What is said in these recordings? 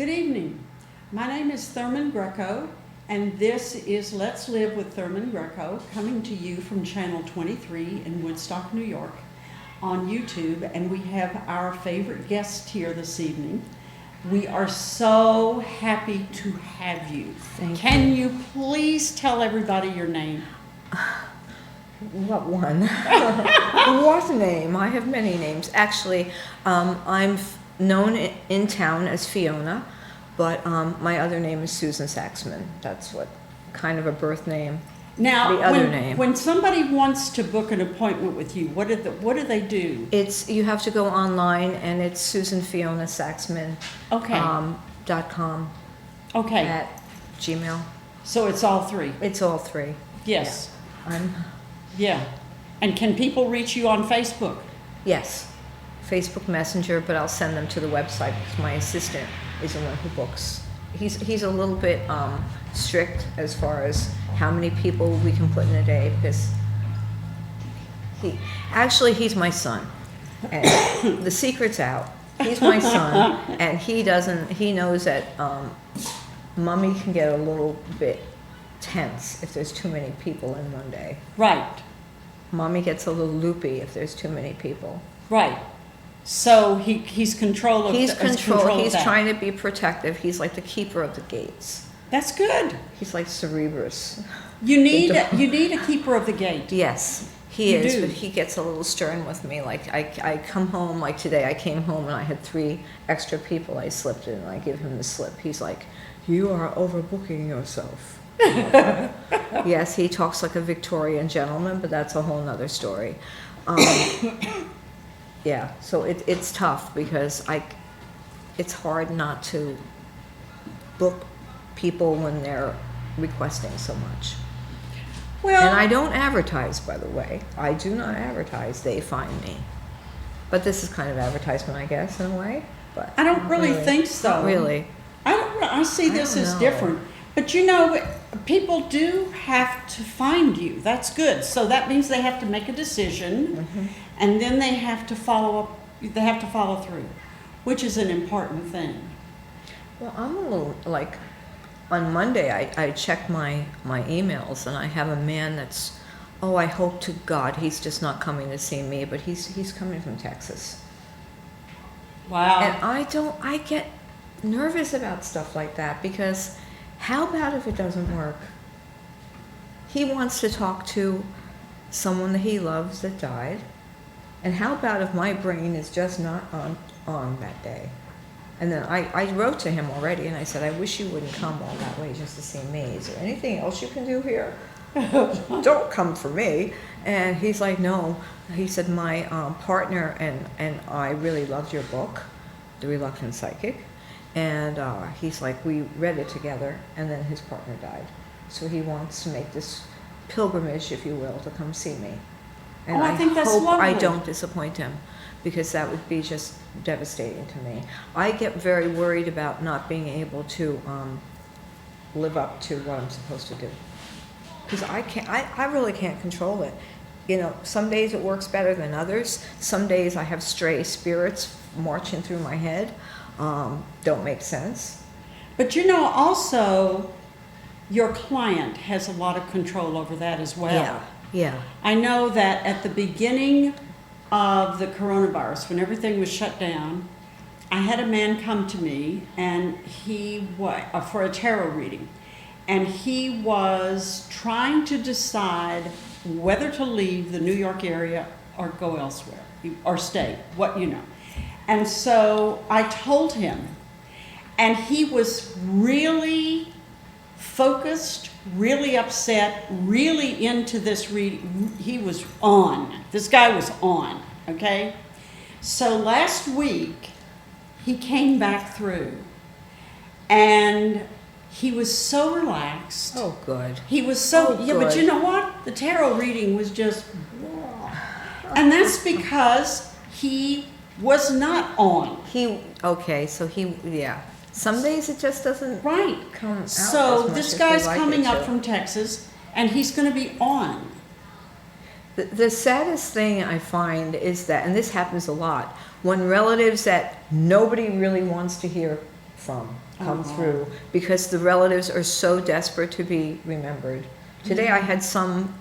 Good evening. My name is Thurman Greco, and this is Let's Live with Thurman Greco, coming to you from Channel 23 in Woodstock, New York, on YouTube, and we have our favorite guest here this evening. We are so happy to have you. Can you please tell everybody your name? What one? What name? I have many names. Actually, I'm known in town as Fiona, but my other name is Suzan Saxman. That's what kind of a birth name. Now, the other name. When somebody wants to book an appointment with you, what do they do? You have to go online, and it's SusanFionaSaxman. Okay. .com. Okay. At Gmail. So it's all three. It's all three. Yes. Yeah. And can people reach you on Facebook? Yes. Facebook Messenger, but I'll send them to the website because my assistant is the one who books. He's a little bit strict as far as how many people we can put in a day, because he's my son, and the secret's out. He's my son, and he knows that mommy can get a little bit tense if there's too many people in one day. Right. Mommy gets a little loopy if there's too many people. Right. So he's control of He's that. trying to be protective. He's like the keeper of the gates. That's good. He's like Cerebrus. You need a keeper of the gate. Yes, he is, do. but he gets a little stern with me. Like I come home, like today I came home and I had 3 extra people I slipped in, and I give him the slip. He's like, "You are overbooking yourself." Yes, he talks like a Victorian gentleman, but that's a whole nother story. Yeah, so it's tough because it's hard not to book people when they're requesting so much. Well, And I don't advertise, by the way. I do not advertise. They find me. But this is kind of advertisement, I guess, in a way. But I don't really think so. Not really. I see this as know. different. But people do have to find you. That's good. So that means they have to make a decision, Mm-hmm. and then they have to follow up. They have to follow through, which is an important thing. Well, I'm a little, like, on Monday I checked my emails, and I have a man that's, I hope to God he's just not coming to see me, but he's coming from Texas. Wow. And I get nervous about stuff like that, because how about if it doesn't work? He wants to talk to someone that he loves that died. And how about if my brain is just not on that day? And then I wrote to him already, and I said, I wish you wouldn't come all that way just to see me. Is there anything else you can do here? Don't come for me. And he's like, no. He said, my partner and I really loved your book, The Reluctant Psychic. And he's like, we read it together, and then his partner died. So he wants to make this pilgrimage, if you will, to come see me. And I think that's hope lovely. I don't disappoint him, because that would be just devastating to me. I get very worried about not being able to live up to what I'm supposed to do, because I really can't control it. Some days it works better than others. Some days I have stray spirits marching through my head. Don't make sense. But also, your client has a lot of control over that as well. Yeah. I know that at the beginning of the coronavirus, when everything was shut down, I had a man come to me, and for a tarot reading, and he was trying to decide whether to leave the New York area or go elsewhere, or stay, And so I told him, and he was really focused, really upset, really into this reading. He was on. This guy was on, okay? So last week, he came back through, and he was so relaxed. Oh, good. He was so, Oh, yeah, but good. you know what? The tarot reading was just, and that's because he was not on. Some days it just doesn't Right. come out. So as much this as guy's we like coming it up to. from Texas, and he's going to be on. The saddest thing I find is that, and this happens a lot, when relatives that nobody really wants to hear come through, because the relatives are so desperate to be remembered. Today I had some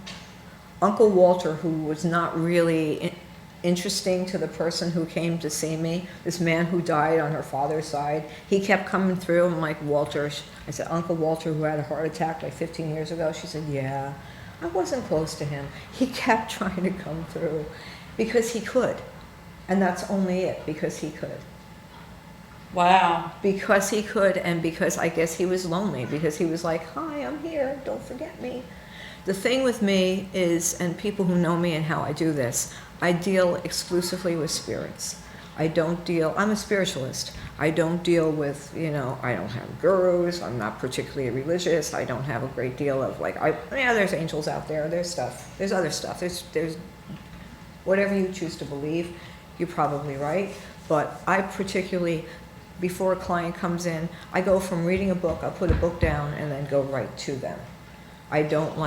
Uncle Walter who was not really interesting to the person who came to see me, this man who died on her father's side. He kept coming through. I'm like, Walter. I said, Uncle Walter, who had a heart attack like 15 years ago. She said, yeah. I wasn't close to him. He kept trying to come through because he could. And that's only it, because he could. Wow. Because he could, and because I guess he was lonely, because he was like, hi, I'm here, don't forget me. The thing with me is, and people who know me and how I do this, I deal exclusively with spirits. I'm a spiritualist. I don't deal with, I don't have gurus, I'm not particularly religious, I don't have a great deal of there's angels out there, there's other stuff, there's whatever you choose to believe, you're probably right. But I particularly, before a client comes in, I go from reading a book, I'll put a book down and then go right to them. I don't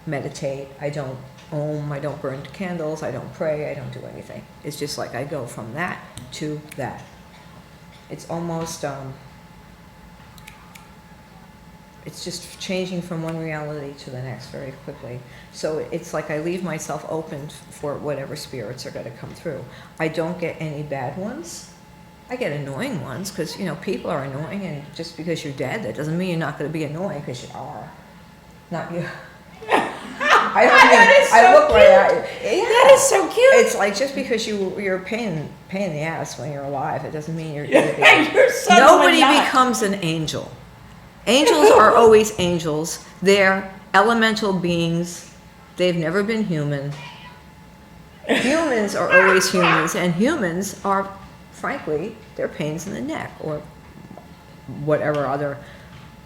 meditate, I don't I don't burn candles, I don't pray, I don't do anything. It's just I go from that to that. It's almost, it's just changing from one reality to the next very quickly. So it's I leave myself open for whatever spirits are going to come through. I don't get any bad ones. I get annoying ones because, people are annoying, and just because you're dead, that doesn't mean you're not going to be annoying, because you are. Not you. I look right at you. Yeah. That is so cute. It's just because you're a pain in the ass when you're alive, it doesn't mean you're going to be. You're Nobody not. becomes an angel. Angels are always angels. They're elemental beings. They've never been human. Humans are always humans, and humans are, frankly, they're pains in the neck, or whatever other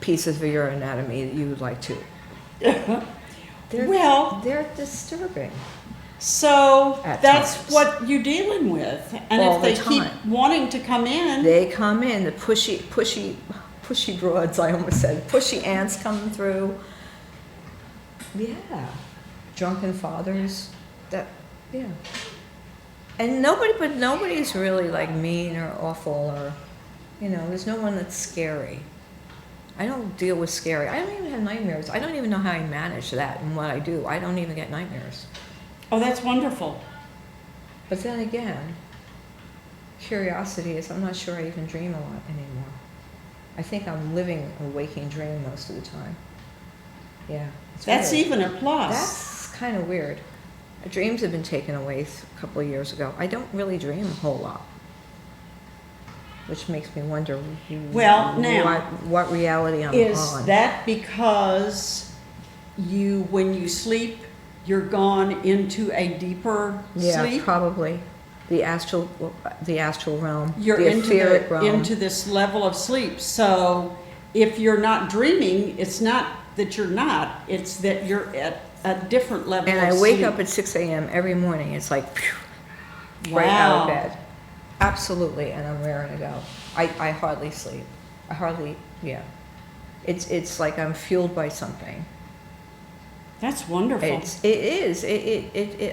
pieces of your anatomy that you would like to. They're disturbing. So At that's times. what you're dealing with. And All if they the keep time. wanting to come in, They come in, the pushy broads, I almost said, pushy ants coming through. Yeah. Drunken fathers. Yeah. And nobody's really mean or awful, or, there's no one that's scary. I don't deal with scary. I don't even have nightmares. I don't even know how I manage that and what I do. I don't even get nightmares. oh, that's wonderful. But then again, curiosity is, I'm not sure I even dream a lot anymore. I think I'm living a waking dream most of the time. Yeah. That's weird. even a plus. That's kind of weird. Dreams have been taken away a couple of years ago. I don't really dream a whole lot, which makes me wonder what reality I'm Is on. that because when you sleep, you're gone into a deeper Yeah, sleep? probably. The astral realm. You're the etheric realm. into this level of sleep. So if you're not dreaming, it's not that you're not, it's that you're at a different level And of I sleep. wake up at 6 a.m. every morning. It's phew, right Wow. out of bed. Absolutely, and I'm raring to go. I hardly sleep. Yeah. It's like I'm fueled by something. That's wonderful. It is.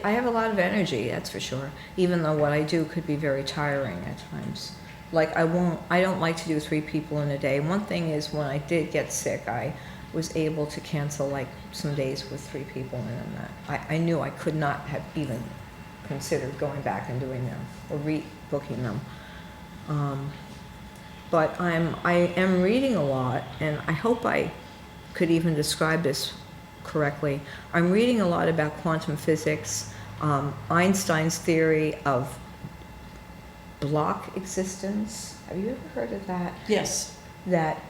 I have a lot of energy, that's for sure. Even though what I do could be very tiring at times. I don't like to do 3 people in a day. One thing is, when I did get sick, I was able to cancel some days with 3 people in that. I knew I could not have even considered going back and doing them or rebooking them. But I am reading a lot, and I hope I could even describe this correctly. I'm reading a lot about quantum physics, Einstein's theory of block existence. Have you ever heard of that? Yes. That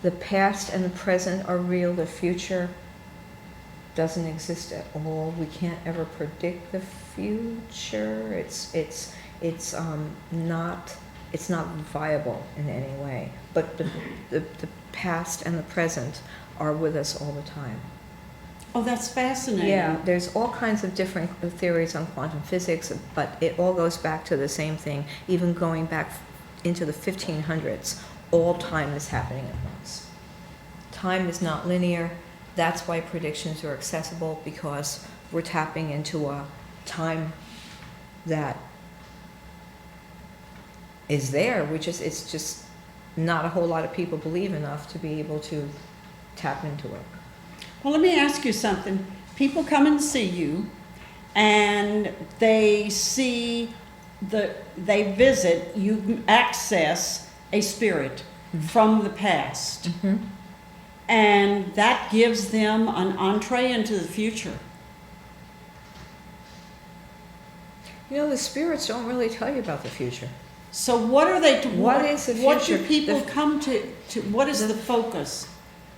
the past and the present are real, the future doesn't exist at all. We can't ever predict the future. It's not viable in any way. But the past and the present are with us all the time. Oh, that's fascinating. Yeah, there's all kinds of different theories on quantum physics, but it all goes back to the same thing. Even going back into the 1500s, all time is happening at once. Time is not linear. That's why predictions are accessible, because we're tapping into a time that is there, it's just not a whole lot of people believe enough to be able to tap into it. Well, let me ask you something. People come and see you, and they visit, you access a spirit from the past. Mm-hmm. And that gives them an entree into the future. You know, the spirits don't really tell you about the future. So what are they? What is the What do future? people come to? What is the focus?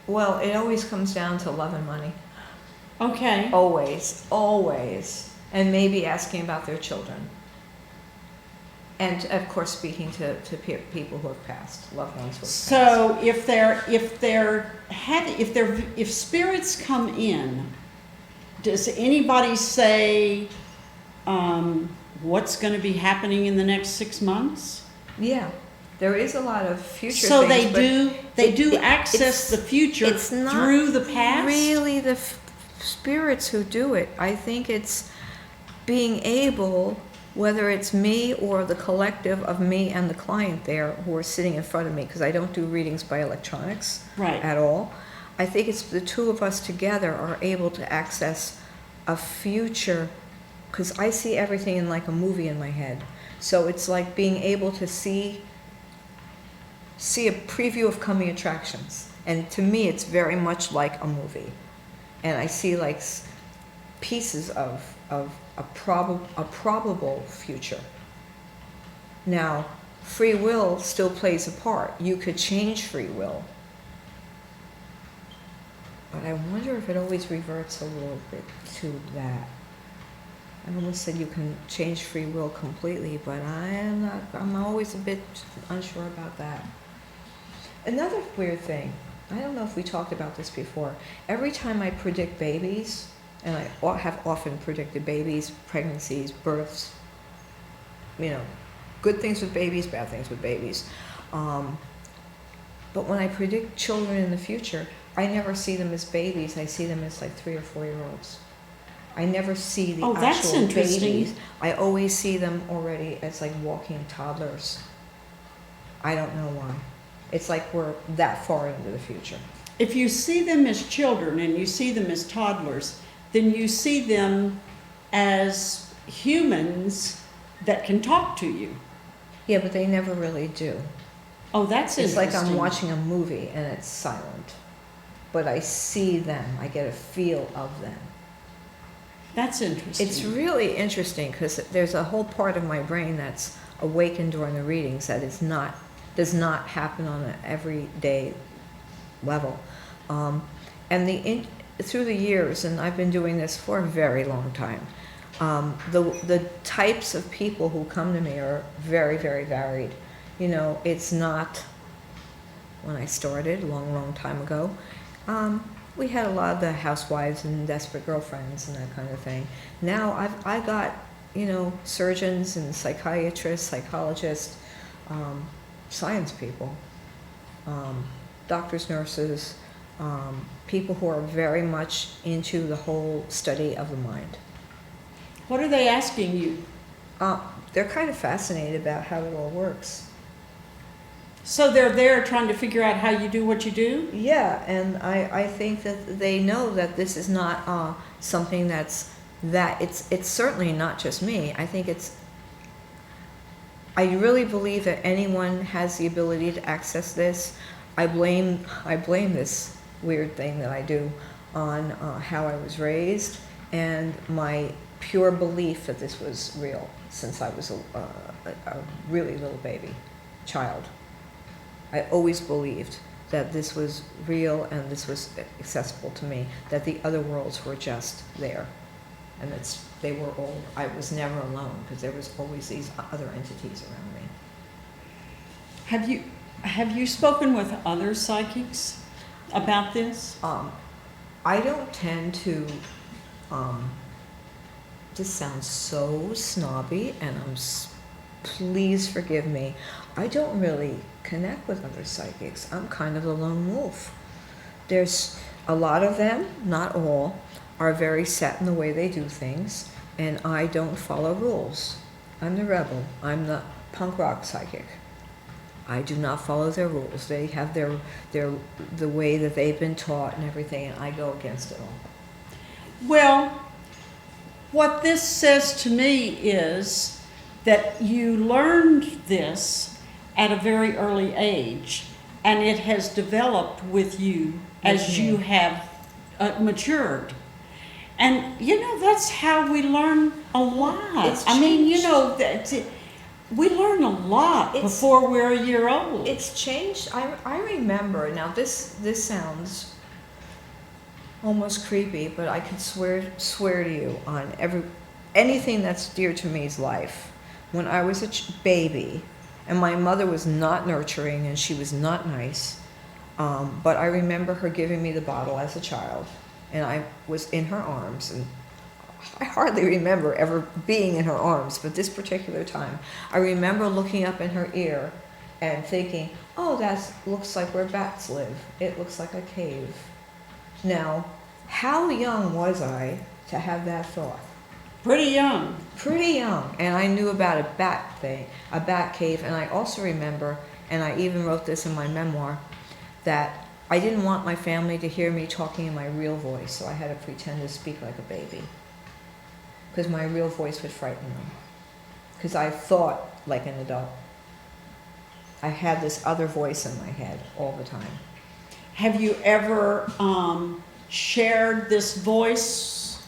Well, it always comes down to love and money. Okay. Always, always. And maybe asking about their children. And of course, speaking to people who have passed, loved ones who have passed. So if spirits come in, does anybody say what's going to be happening in the next 6 months? Yeah, there is a lot of future So things. they do access the future it's not through the past? really the spirits who do it. I think it's being able, whether it's me or the collective of me and the client there who are sitting in front of me, because I don't do readings by electronics Right. at all. I think it's the two of us together are able to access a future, because I see everything in like a movie in my head. So it's like being able to see a preview of coming attractions. And to me, it's very much like a movie. And I see like pieces of a probable future. Now, free will still plays a part. You could change free will. But I wonder if it always reverts a little bit to that. I almost said you can change free will completely, but I'm always a bit unsure about that. Another weird thing, I don't know if we talked about this before. Every time I predict babies, and I have often predicted babies, pregnancies, births, you know, good things with babies, bad things with babies. But when I predict children in the future, I never see them as babies. I see them as like 3 or 4 year olds. I never see the that's actual interesting. babies. I always see them already as like walking toddlers. I don't know why. It's like we're that far into the future. If you see them as children and you see them as toddlers, then you see them as humans that can talk to you. Yeah, but they never really do. Oh, that's It's interesting. like I'm watching a movie and it's silent. But I see them. I get a feel of them. That's interesting. It's really interesting because there's a whole part of my brain that's awakened during the readings that does not happen on an everyday level. And through the years, and I've been doing this for a very long time, the types of people who come to me are very, very varied. You know, it's not when I started a long, long time ago. We had a lot of the housewives and desperate girlfriends and that kind of thing. Now I got, you know, surgeons and psychiatrists, psychologists, science people, doctors, nurses, people who are very much into the whole study of the mind. What are they asking you? They're kind of fascinated about how it all works. So they're there trying to figure out how you do what you do? Yeah, and I think that they know that this is not something it's certainly not just me. I really believe that anyone has the ability to access this. I blame this weird thing that I do on how I was raised and my pure belief that this was real since I was a really little baby child. I always believed that this was real and this was accessible to me, that the other worlds were just there. And I was never alone because there was always these other entities around me. Have you spoken with other psychics about this? I don't tend to, this sounds so snobby and please forgive me. I don't really connect with other psychics. I'm kind of a lone wolf. There's a lot of them, not all, are very set in the way they do things, and I don't follow rules. I'm the rebel. I'm the punk rock psychic. I do not follow their rules. They have the way that they've been taught and everything, and I go against it all. Well, what this says to me is that you learned this at a very early age, and it has developed with you as you have matured. And, that's how we learn a lot. I mean, we learn a lot before we're a year old. It's changed. I remember, now this sounds almost creepy, but I could swear to you on anything that's dear to me's life. When I was a baby, and my mother was not nurturing and she was not nice, but I remember her giving me the bottle as a child, and I was in her arms, and I hardly remember ever being in her arms, but this particular time, I remember looking up in her ear and thinking, oh, that looks like where bats live. It looks like a cave. Now, how young was I to have that thought? Pretty young. Pretty young. And I knew about a bat cave, and I also remember, and I even wrote this in my memoir, that I didn't want my family to hear me talking in my real voice, so I had to pretend to speak like a baby, because my real voice would frighten them, because I thought like an adult. I had this other voice in my head all the time. Have you ever shared this voice?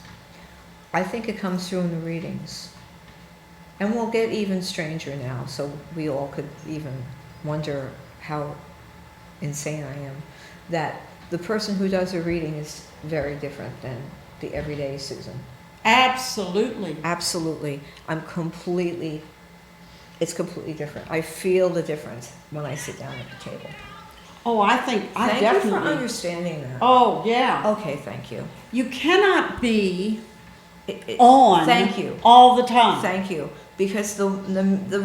I think it comes through in the readings. And we'll get even stranger now, so we all could even wonder how insane I am. That the person who does a reading is very different than the everyday Suzan. Absolutely. Absolutely. It's completely different. I feel the difference when I sit down at the table. Oh, I think I Thank definitely. you for understanding that. Oh, yeah. Okay, thank you. You cannot be on Thank you. all the time. Thank you. Because the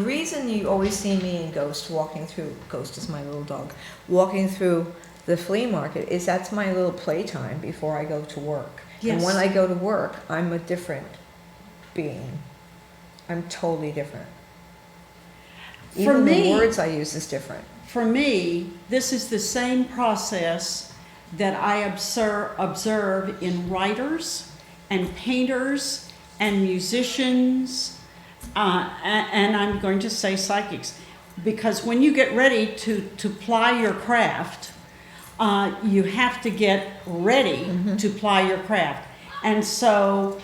reason you always see me and Ghost walking through, Ghost is my little dog, walking through the flea market is that's my little playtime before I go to work. Yes. And when I go to work, I'm a different being. I'm totally different. Even the words I use is different. For me, this is the same process that I observe in writers and painters and musicians, and I'm going to say psychics, because when you get ready to ply your craft, you have to get ready to ply your craft. And so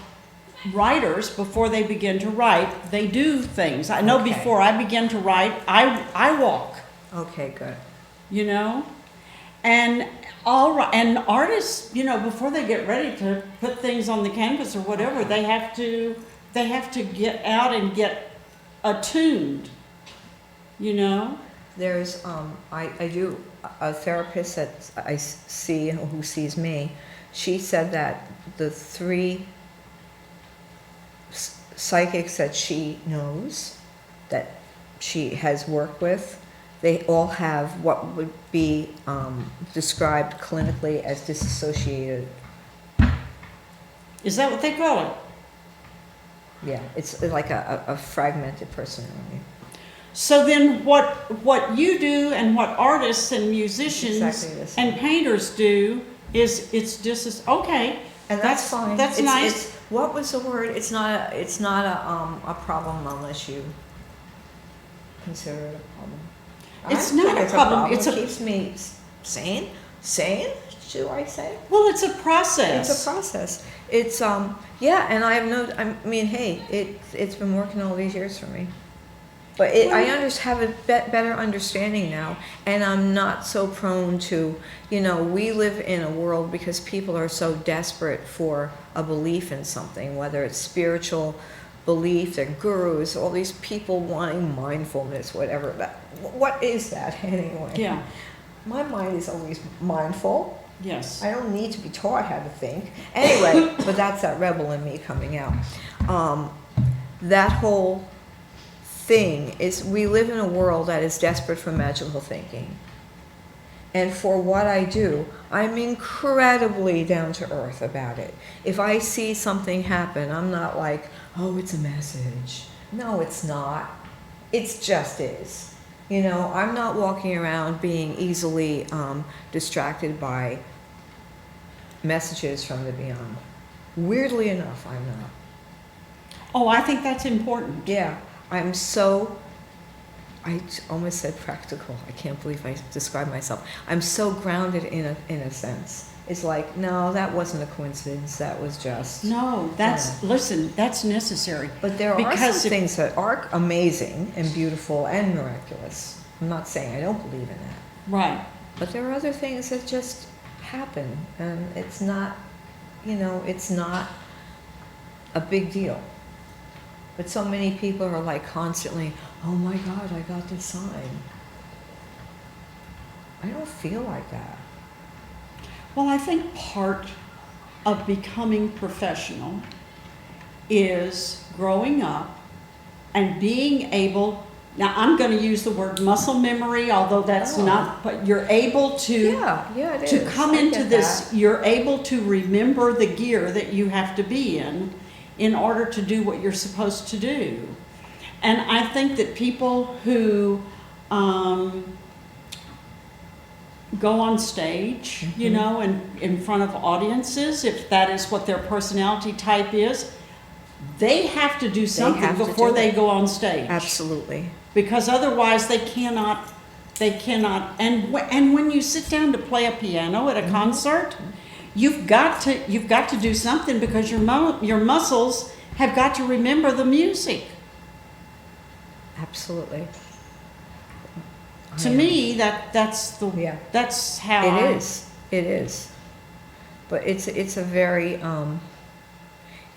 writers, before they begin to write, they do things. I know before I begin to write, I walk. Okay, good. And artists, before they get ready to put things on the canvas or whatever, they have to get out and get attuned. There's I do a therapist that I see who sees me. She said that the 3 psychics that she knows, that she has worked with, they all have what would be described clinically as disassociated. Is that what they call it? Yeah, it's like a fragmented personality. So then what you do and what artists and musicians and painters do is okay. And that's fine. That's nice. What was the word? It's not a problem unless you consider it a problem. It's not a problem. It keeps me sane. Sane, should I say? Well, it's a process. It's a process. It's yeah, and hey, it's been working all these years for me. But I have a better understanding now, and I'm not so prone to, we live in a world because people are so desperate for a belief in something, whether it's spiritual belief, they're gurus, all these people wanting mindfulness, whatever. What is that anyway? Yeah. My mind is always mindful. Yes. I don't need to be taught how to think. Anyway, but that's that rebel in me coming out. That whole thing is, we live in a world that is desperate for magical thinking. And for what I do, I'm incredibly down to earth about it. If I see something happen, I'm not like, oh, it's a message. No, it's not. It just is. You know, I'm not walking around being easily distracted by messages from the beyond. Weirdly enough, I'm not. Oh, I think that's important. Yeah, I almost said practical. I can't believe I described myself. I'm so grounded in a sense. It's like, no, that wasn't a coincidence. That was just... No, listen, that's necessary. But there are Because some things that are amazing and beautiful and miraculous. I'm not saying I don't believe in that. Right. But there are other things that just happen, and it's not, it's not a big deal. But so many people are like constantly, oh my God, I got this sign. I don't feel like that. Well, I think part of becoming professional is growing up and being able, now I'm going to use the word muscle memory, although that's not, but you're able to, it to is. come I into get this, that. you're able to remember the gear that you have to be in order to do what you're supposed to do. And I think that people who go on stage, Mm-hmm. in front of audiences, if that is what their personality type is, they have to do something have to before do they it. go on stage. Absolutely. Because otherwise they cannot, and when you sit down to play a piano at a concert, you've got to do something because your muscles have got to remember the music. Absolutely. To me, that's how It is. But it's a very,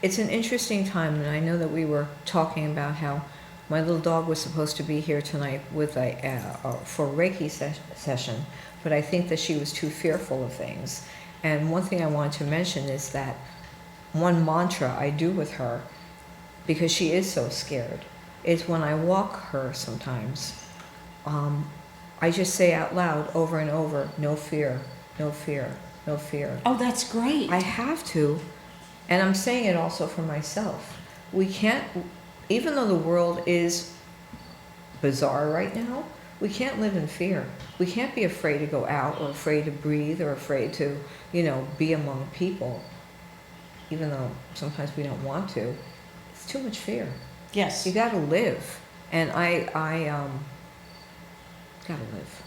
it's an interesting time, and I know that we were talking about how my little dog was supposed to be here tonight with for a Reiki session, but I think that she was too fearful of things. And one thing I wanted to mention is that one mantra I do with her, because she is so scared, is when I walk her sometimes, I just say out loud over and over, no fear, no fear, no fear. Oh, that's great. I have to, and I'm saying it also for myself. We can't, even though the world is bizarre right now, we can't live in fear. We can't be afraid to go out or afraid to breathe or afraid to, be among people, even though sometimes we don't want to. It's too much fear. Yes. You gotta live. And I gotta live.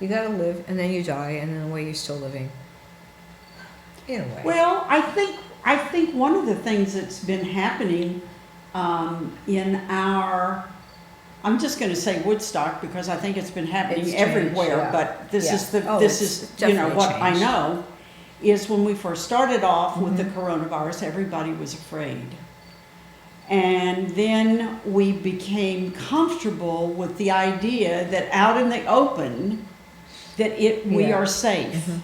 You gotta live, and then you die, and in a way you're still living. In a way. Well, I think one of the things that's been happening in our, I'm just going to say Woodstock because I think it's been happening It's changed, everywhere. yeah. But this Yeah. is the Oh, this it's is definitely what I changed. know is when we first started off with the Mm-hmm. coronavirus, everybody was afraid. And then we became comfortable with the idea that out in the open, that we Yeah. are safe. Mhm.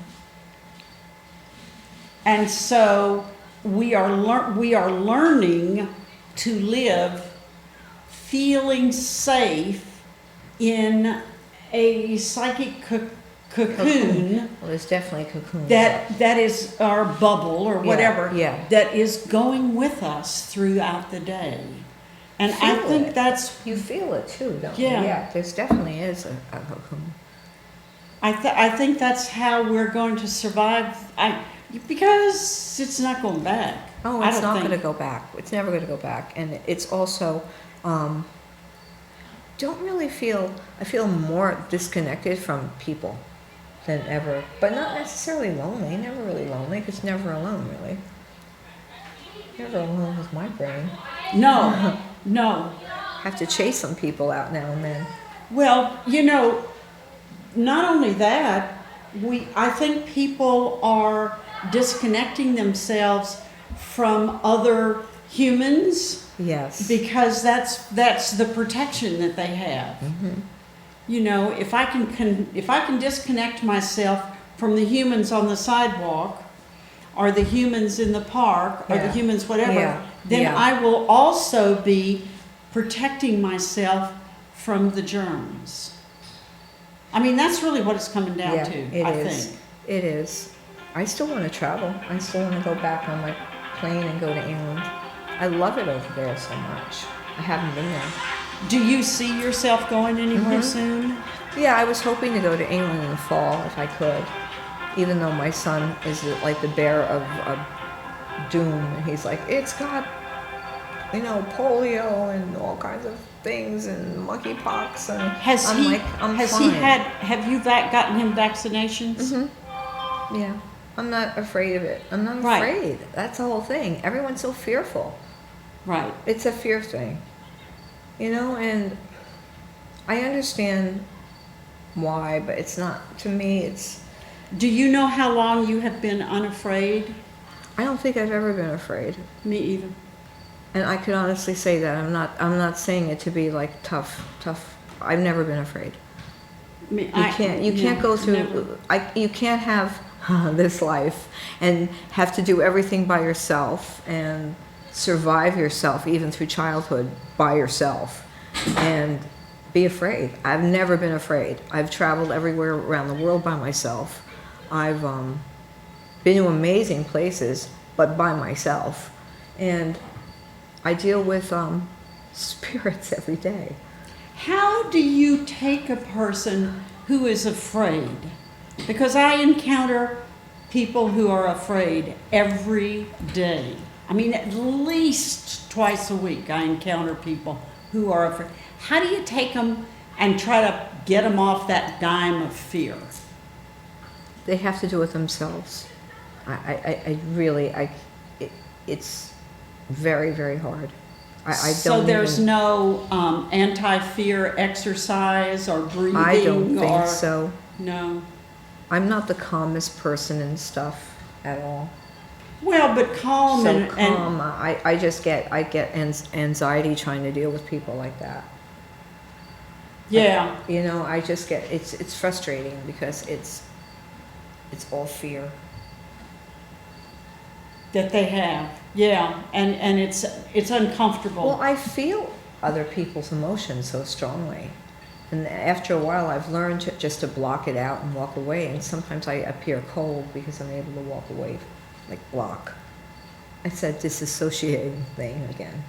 And so we are learning to live feeling safe in a psychic cocoon. Well, there's definitely a cocoon. That is our bubble or whatever. yeah. That is going with us throughout the day. And I Feel think it. that's, You feel it too, don't Yeah. you? Yeah, there's definitely is a cocoon. I think that's how we're going to survive. Because it's not going back. Oh, I it's don't not think. going to go back. It's never going to go back. And it's also, don't really I feel more disconnected from people than ever. But not necessarily lonely. Never really lonely, because never alone, really. Never alone with my brain. No, no. Have to chase some people out now and then. Well, not only that, I think people are disconnecting themselves from other humans Yes. because that's the protection that they have. Mm-hmm. If I can disconnect myself from the humans on the sidewalk or the humans in the park or the Yeah. humans whatever, Yeah. then Yeah. I will also be protecting myself from the germs. I mean, that's really what it's coming down Yeah, to, it I is. think. It is. I still want to travel. I still want to go back on my plane and go to England. I love it over there so much. I haven't been there. Do you see yourself going anywhere Mhm. soon? Yeah, I was hoping to go to England in the fall if I could, even though my son is like the bearer of doom. He's like, it's got, polio and all kinds of things and monkeypox, and Has I'm he like, I'm has fine. he had have you gotten him vaccinations? Yeah, I'm not afraid of it. I'm not Right. afraid. That's the whole thing. Everyone's so fearful. Right. It's a fear thing, and I understand why, but it's not, to me, Do you know how long you have been unafraid? I don't think I've ever been afraid. Me either. And I could honestly say that. I'm not saying it to be like tough. I've never been afraid. Me, You can't go through, never. you can't have this life and have to do everything by yourself and survive yourself even through childhood by yourself and be afraid. I've never been afraid. I've traveled everywhere around the world by myself. I've been to amazing places, but by myself. And I deal with spirits every day. How do you take a person who is afraid? Because I encounter people who are afraid every day. I mean, at least twice a week I encounter people who are afraid. How do you take them and try to get them off that dime of fear? They have to do it themselves. It's very, very hard. I don't So there's even, no anti-fear exercise or breathing? I don't think or, so. No. I'm not the calmest person and stuff at all. Well, but calm So and calm, I get anxiety trying to deal with people like that. yeah. I just get, it's frustrating because it's all fear. That they have, yeah, and it's uncomfortable. Well, I feel other people's emotions so strongly. And after a while, I've learned just to block it out and walk away. And sometimes I appear cold because I'm able to walk away, like block. It's a disassociating thing again.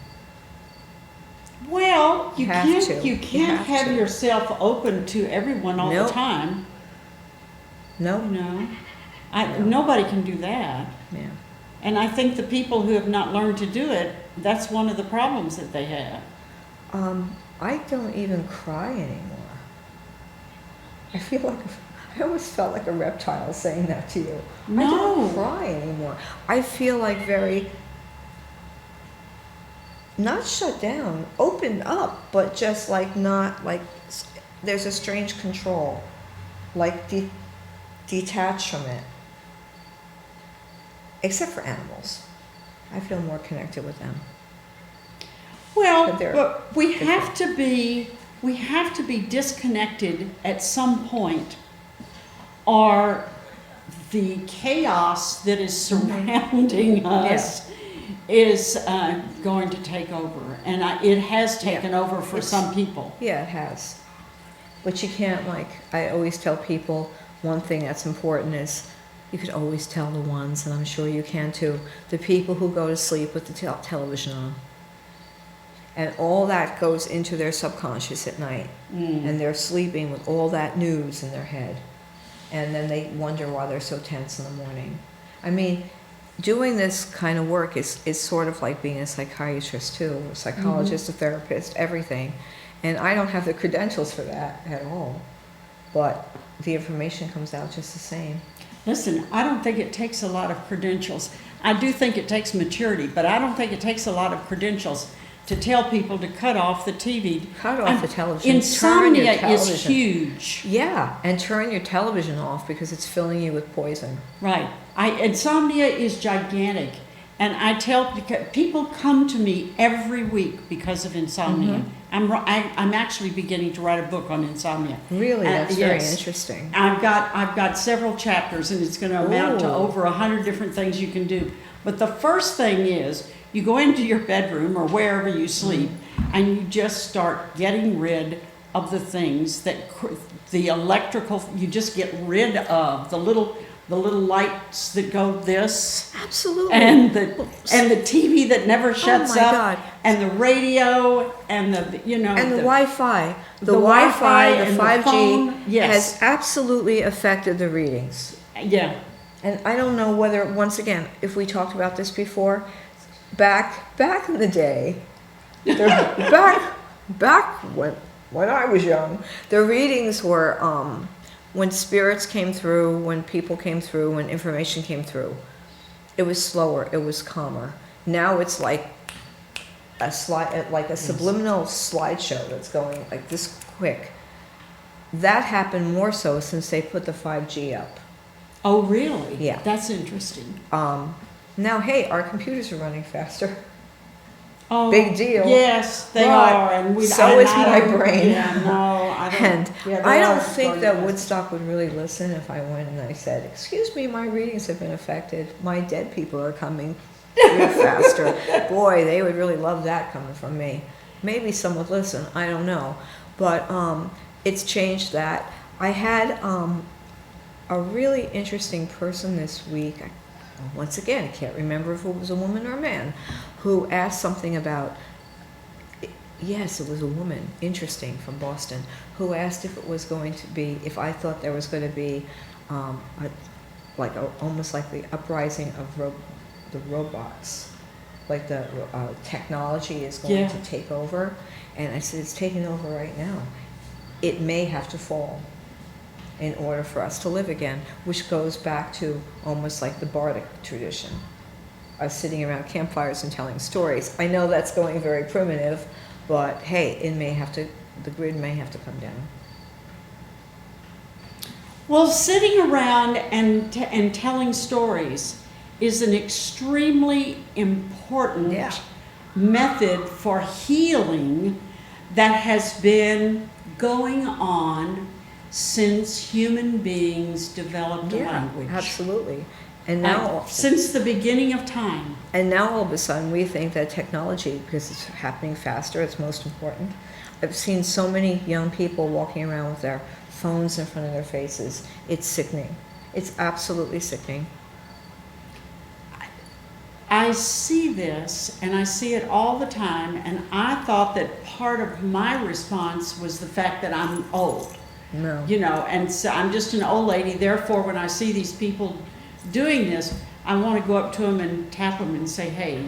Well, you have can't to. you can't You have have to. yourself open to everyone all Nope. the time. No? No, No. nobody can do that. Yeah. And I think the people who have not learned to do it, that's one of the problems that they have. I don't even cry anymore. I feel like, I always felt like a reptile saying that to you. I No. don't cry anymore. I feel like very, not shut down, opened up, but just like not, like, there's a strange control, like detached from it. Except for animals. I feel more connected with them. Well, But they're but we different. have to be disconnected at some point, or the chaos that is surrounding us is going to take over, and it has taken over for some people. Yeah, it has. But you can't, I always tell people, one thing that's important is, you could always tell the ones, and I'm sure you can too, the people who go to sleep with the television on. And all that goes into their subconscious at night. And they're sleeping with all that news in their head. And then they wonder why they're so tense in the morning. I mean, doing this kind of work is sort of like being a psychiatrist too, a psychologist, a therapist, everything. And I don't have the credentials for that at all. But the information comes out just the same. Listen, I don't think it takes a lot of credentials. I do think it takes maturity, but I don't think it takes a lot of credentials to tell people to cut off the TV. Cut off the television. Insomnia Turn your is television. huge. Yeah, and turn your television off because it's filling you with poison. Right. Insomnia is gigantic. And I tell people come to me every week because of insomnia. I'm actually beginning to write a book on insomnia. Really, that's very yes. interesting. I've got several chapters, and it's going to amount to Ooh. over 100 different things you can do. But the first thing is you go into your bedroom or wherever you sleep, and you just start getting rid of the things that the electrical. You just get rid of the little the little lights that go this, Absolutely. and the TV that never shuts Oh my up, God. and the radio, and the And the Wi-Fi. The Wi-Fi Wi-Fi, the and the 5G phone, yes. has absolutely affected the readings. yeah. And I don't know whether, once again, if we talked about this before, back in the day, back when I was young, the readings were when spirits came through, when people came through, when information came through. It was slower, it was calmer. Now it's like a subliminal slideshow that's going like this quick. That happened more so since they put the 5G up. Oh, really? Yeah. That's interesting. Now, hey, our computers are running faster. Oh, Big deal. Yes, they But are, and so is I my don't- brain. Yeah, no, I don't. And yeah, I they don't are think going that fast. Woodstock would really listen if I went and I said, "Excuse me, my readings have been affected. My dead people are coming real faster." Boy, they would really love that coming from me. Maybe some would listen. I don't know, but it's changed that. I had a really interesting person this week. Once again, I can't remember if it was a woman or a man, who asked something about. Yes, it was a woman, interesting, from Boston, who asked if it was going to be, if I thought there was going to be, almost like the uprising of the robots, like the technology is going Yeah. to take over, and I said it's taking over right now. It may have to fall in order for us to live again, which goes back to almost like the bardic tradition, of sitting around campfires and telling stories. I know that's going very primitive. But hey, the grid may have to come down. Well, sitting around and telling stories is an extremely important Yeah. method for healing that has been going on since human beings developed a language. Absolutely. And now, Since the beginning of time. and now all of a sudden we think that technology, because it's happening faster, it's most important. I've seen so many young people walking around with their phones in front of their faces. It's sickening. It's absolutely sickening. I see this, and I see it all the time, and I thought that part of my response was the fact that I'm old. No. And so I'm just an old lady, therefore when I see these people doing this, I want to go up to them and tap them and say, hey,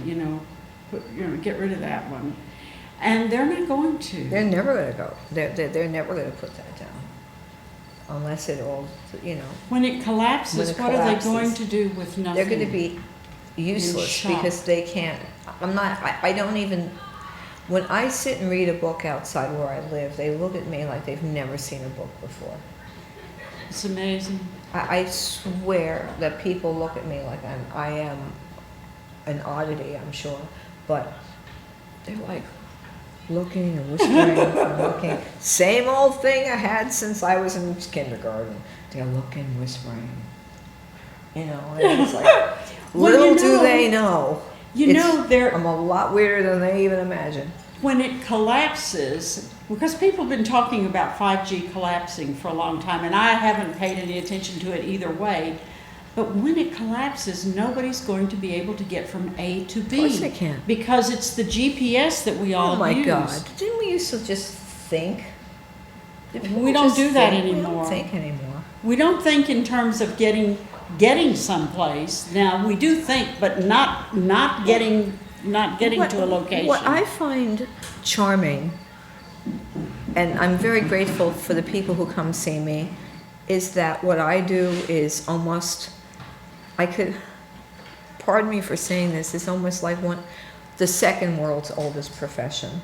get rid of that one. And they're not going to. They're never going to go. They're never going to put that down. Unless it all, When it collapses, When it what are they going collapses, to do with nothing? they're going to be useless shock. because they can't. I don't even. When I sit and read a book outside where I live, they look at me like they've never seen a book before. It's amazing. I swear that people look at me like I am an oddity, I'm sure, but they're like looking and whispering and looking. Same old thing I had since I was in kindergarten. They're looking, whispering. And it's like, Well, little do they know. I'm a lot weirder than they even imagine. When it collapses, because people have been talking about 5G collapsing for a long time, and I haven't paid any attention to it either way, but when it collapses, nobody's going to be able to get from A to B. Of course they can't. Because it's the GPS that we all use. Oh my God. Didn't we used to just think? We don't do that We anymore. don't think anymore. We don't think in terms of getting someplace. Now, we do think, but not getting to a location. What I find charming, and I'm very grateful for the people who come see me, is that what I do is almost, pardon me for saying this, it's almost like the second world's oldest profession,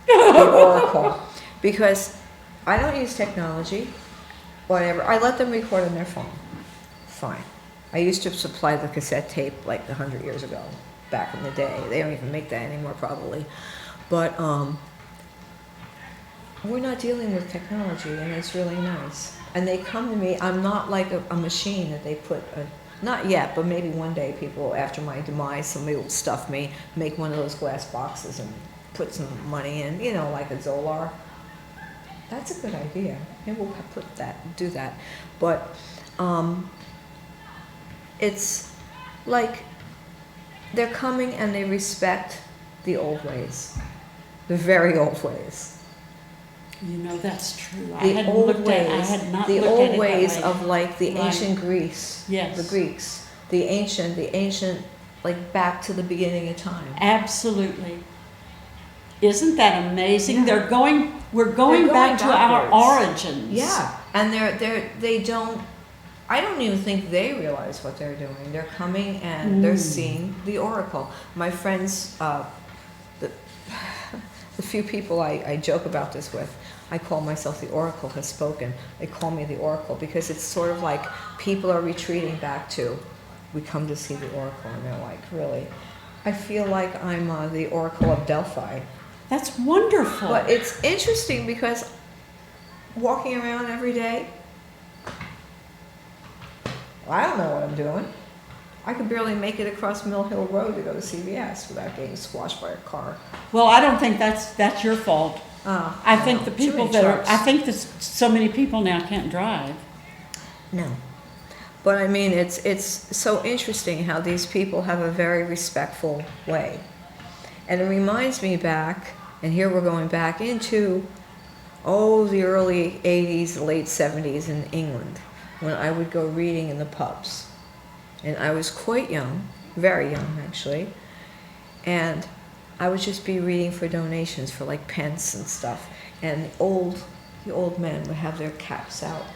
the oracle. Because I don't use technology, whatever. I let them record on their phone. Fine. I used to supply the cassette tape like 100 years ago, back in the day. They don't even make that anymore, probably. But we're not dealing with technology, and it's really nice. And they come to me. I'm not like a machine that they put, not yet, but maybe one day people, after my demise, somebody will stuff me, make one of those glass boxes and put some money in, like a Zolar. That's a good idea. Maybe we'll do that. But it's like they're coming and they respect the old ways, the very old ways. You know, that's true. I The hadn't old looked at, I ways, had not the looked at old it ways that way. of like the Right. ancient Greece, Yes. the Greeks, the ancient, like back to the beginning of time. Absolutely. Isn't that amazing? Yeah. We're going They're back to our backwards. origins. Yeah, and they don't. I don't even think they realize what they're doing. They're coming and they're seeing the oracle. My friends, the few people I joke about this with, I call myself the oracle has spoken. They call me the oracle because it's sort of like people are retreating back to, we come to see the oracle, and they're like, really? I feel like I'm the oracle of Delphi. That's wonderful. But it's interesting because walking around every day, I don't know what I'm doing. I could barely make it across Mill Hill Road to go to CVS without getting squashed by a car. Well, I don't think that's your fault. I think the Too people many that are, trucks. I think that so many people now can't drive. No. But I mean, it's so interesting how these people have a very respectful way. And it reminds me back, and here we're going back into, the early 80s, late 70s in England, when I would go reading in the pubs. And I was quite young, very young actually, and I would just be reading for donations for like pence and stuff. And the old men would have their caps out,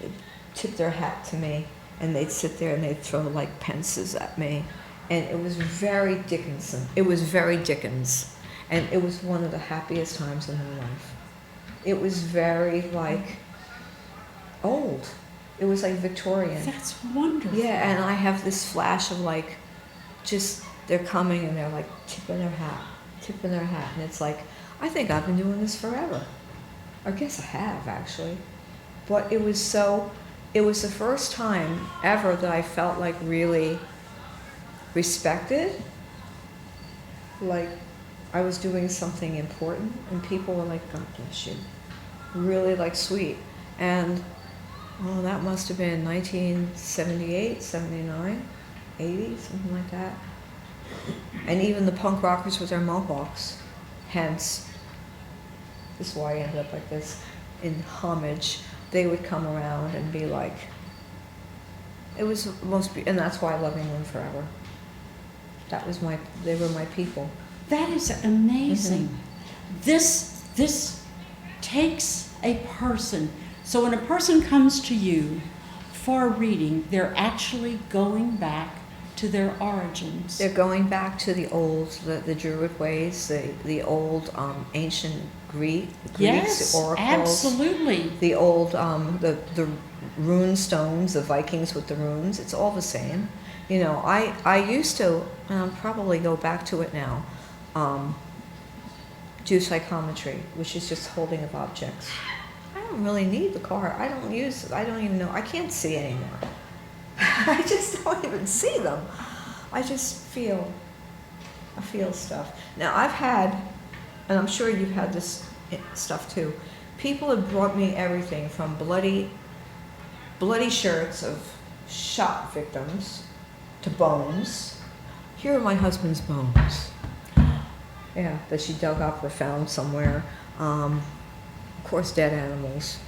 they'd tip their hat to me, and they'd sit there and they'd throw like pences at me. And it was very Dickinson. It was very Dickens. And it was one of the happiest times in my life. It was very like old. It was like Victorian. That's wonderful. Yeah, and I have this flash of like, just, they're coming and they're like tipping their hat. And it's like, I think I've been doing this forever. I guess I have actually. But it was the first time ever that I felt like really respected. Like I was doing something important and people were like, God bless you. Really like sweet. And that must have been 1978, 79, 80, something like that. And even the punk rockers with their mohawks, hence, this is why I ended up like this, in homage, they would come around and be like, it was and that's why I love England forever. They were my people. That is amazing. Mm-hmm. This takes a person. So when a person comes to you for a reading, they're actually going back to their origins. They're going back to the old, the Druid ways, the old ancient Greeks, Yes, the oracles, absolutely. the old the rune stones, the Vikings with the runes. It's all the same. You know, I used to, and I'll probably go back to it now, do psychometry, which is just holding of objects. I don't really need the car. I don't even know. I can't see anymore. I just don't even see them. I just feel stuff. Now I've had, and I'm sure you've had this stuff too, people have brought me everything from bloody shirts of shot victims to bones. Here are my husband's bones. Yeah, that she dug up or found somewhere. Of course, dead animals,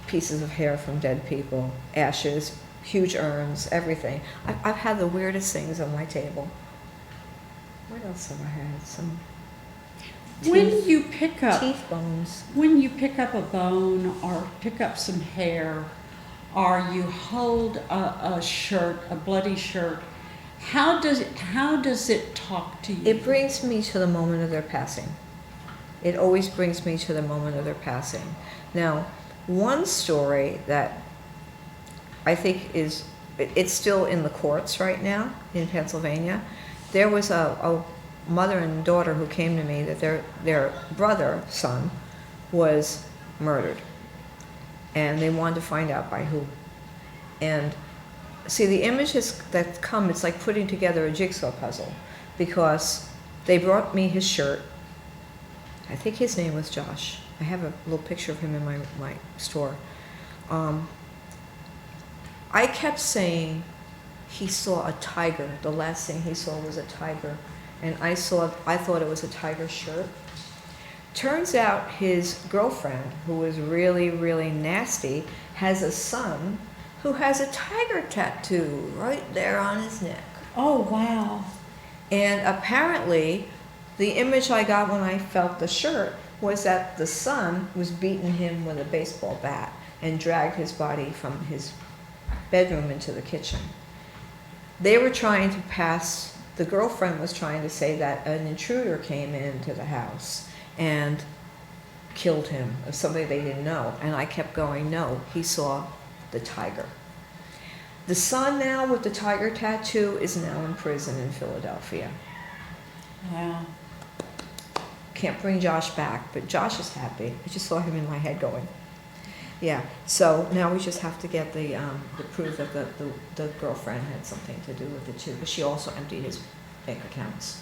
pieces of hair from dead people, ashes, huge urns, everything. I've had the weirdest things on my table. What else have I had? Some When teeth, you pick up bones. When you pick up a bone or pick up some hair, or you hold a shirt, a bloody shirt, how does it talk to you? It brings me to the moment of their passing. It always brings me to the moment of their passing. Now, one story that I think it's still in the courts right now in Pennsylvania. There was a mother and daughter who came to me that their son was murdered. And they wanted to find out by who. And see, the images that come, it's like putting together a jigsaw puzzle, because they brought me his shirt. I think his name was Josh. I have a little picture of him in my store. I kept saying he saw a tiger. The last thing he saw was a tiger. And I thought it was a tiger shirt. Turns out his girlfriend, who was really, really nasty, has a son who has a tiger tattoo right there on his neck. Oh, wow. And apparently, the image I got when I felt the shirt was that the son was beating him with a baseball bat and dragged his body from his bedroom into the kitchen. They were trying to pass, the girlfriend was trying to say that an intruder came into the house and killed him, or somebody they didn't know. And I kept going, no, he saw the tiger. The son now with the tiger tattoo is now in prison in Philadelphia. Wow. Can't bring Josh back, but Josh is happy. I just saw him in my head going. Yeah, so now we just have to get the proof that the girlfriend had something to do with it too, because she also emptied his bank accounts.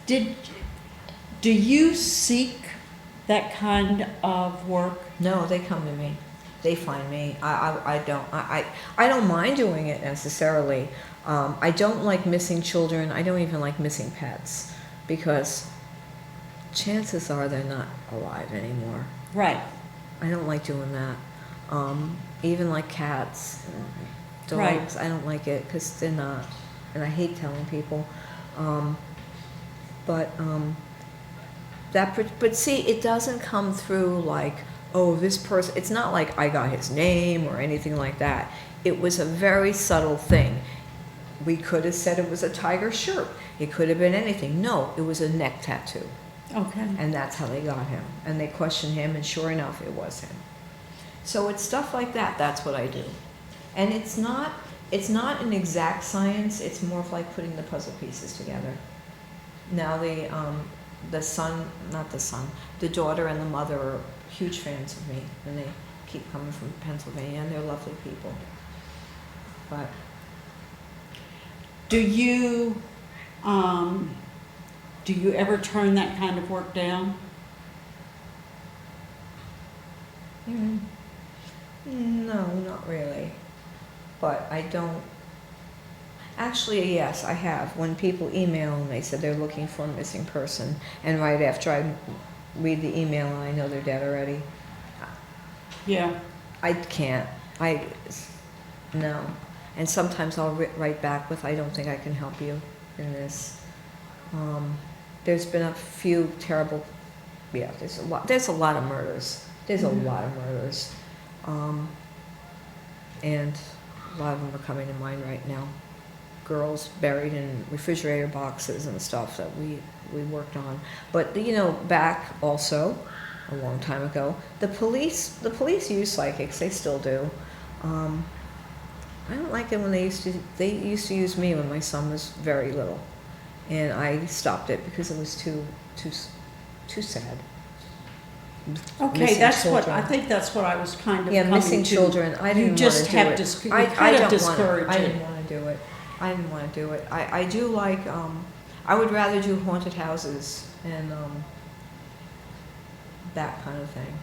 Do you seek that kind of work? No, they come to me. They find me. I don't mind doing it necessarily. I don't like missing children. I don't even like missing pets, because chances are they're not alive anymore. Right. I don't like doing that. Even like cats, dogs, Right. I don't like it because they're not, and I hate telling people. But see, it doesn't come through like, oh, this person, it's not like I got his name or anything like that. It was a very subtle thing. We could have said it was a tiger shirt. It could have been anything. No, it was a neck tattoo. Okay. And that's how they got him. And they questioned him, and sure enough, it was him. So it's stuff like that. That's what I do. And it's not an exact science. It's more of like putting the puzzle pieces together. Now the daughter and the mother are huge fans of me, and they keep coming from Pennsylvania, and they're lovely people. But Do you ever turn that kind of work down? No, not really. But I don't. Actually, yes, I have. When people email and they said they're looking for a missing person, and right after I read the email and I know they're dead already, Yeah. I can't. No. And sometimes I'll write back with, I don't think I can help you in this. There's been a few terrible, there's a lot of murders. There's a lot of murders. And a lot of them are coming to mind right now. Girls buried in refrigerator boxes and stuff that we worked on. But, back also, a long time ago, the police use psychics. They still do. I don't like it when they used to use me when my son was very little, and I stopped it because it was too sad. Okay, Missing I children. think that's what I was kind of Yeah, coming missing to. children. I didn't You just want to have do it. discouraged I it. didn't want to do it. I didn't want to do it. I do like. I would rather do haunted houses and that kind of thing.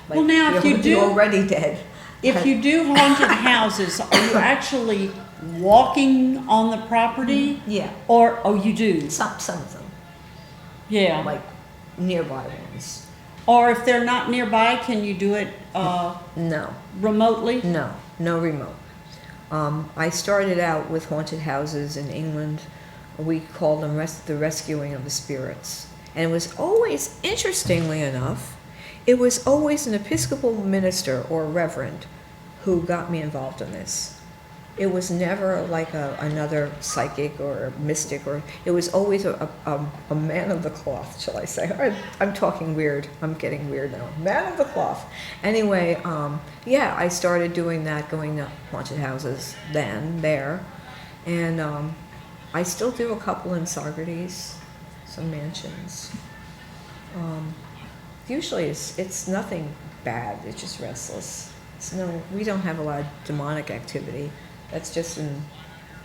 Well, now, if you do- you're already dead. If you do haunted houses, are you actually walking on the property? Yeah, Or, you do? some of them, Yeah. like nearby ones. Or if they're not nearby, can you do it No. remotely? No remote. I started out with haunted houses in England. We called them the rescuing of the spirits. And it was always, interestingly enough, it was always an Episcopal minister or reverend who got me involved in this. It was never like another psychic or mystic, it was always a man of the cloth, shall I say. I'm talking weird. I'm getting weird now. Man of the cloth. Anyway, I started doing that, going to haunted houses there. And I still do a couple in Saugerties, some mansions. Usually it's nothing bad, it's just restless. We don't have a lot of demonic activity. That's just in